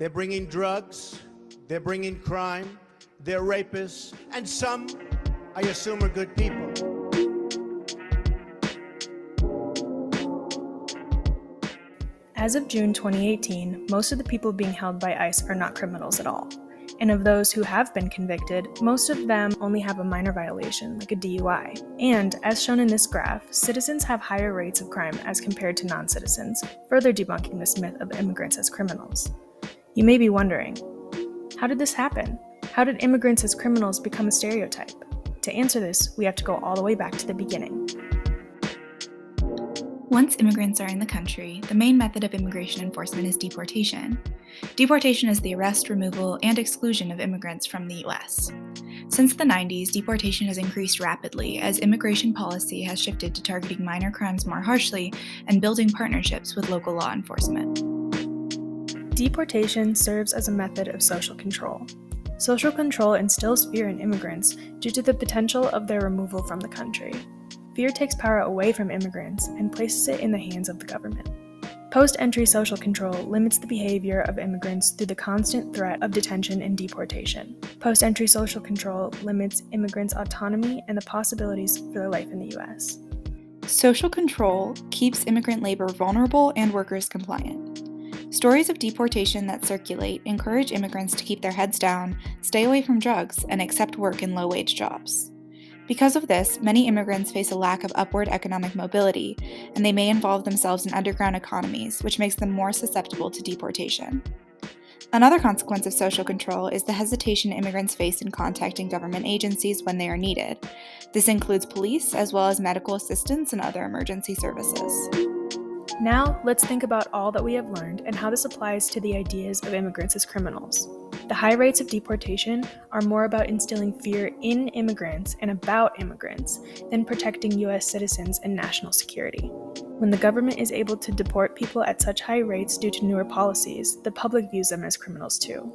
They're bringing drugs, they're bringing crime, they're rapists, and some, I assume, are good people. As of June 2018, most of the people being held by ICE are not criminals at all. And of those who have been convicted, most of them only have a minor violation, like a DUI. And, as shown in this graph, citizens have higher rates of crime as compared to non-citizens, further debunking this myth of immigrants as criminals. You may be wondering, how did this happen? How did immigrants as criminals become a stereotype? To answer this, we have to go all the way back to the beginning. Once immigrants are in the country, the main method of immigration enforcement is deportation. Deportation is the arrest, removal, and exclusion of immigrants from the U.S. Since the 90s, deportation has increased rapidly as immigration policy has shifted to targeting minor crimes more harshly and building partnerships with local law enforcement. Deportation serves as a method of social control. Social control instills fear in immigrants due to the potential of their removal from the country. Fear takes power away from immigrants and places it in the hands of the government. Post-entry social control limits the behavior of immigrants through the constant threat of detention and deportation. Post-entry social control limits immigrants' autonomy and the possibilities for their life in the U.S. Social control keeps immigrant labor vulnerable and workers compliant. Stories of deportation that circulate encourage immigrants to keep their heads down, stay away from drugs, and accept work in low-wage jobs. Because of this, many immigrants face a lack of upward economic mobility, and they may involve themselves in underground economies, which makes them more susceptible to deportation. Another consequence of social control is the hesitation immigrants face in contacting government agencies when they are needed. This includes police, as well as medical assistance and other emergency services. Now, let's think about all that we have learned and how this applies to the ideas of immigrants as criminals. The high rates of deportation are more about instilling fear in immigrants and about immigrants than protecting U.S. citizens and national security. When the government is able to deport people at such high rates due to newer policies, the public views them as criminals too.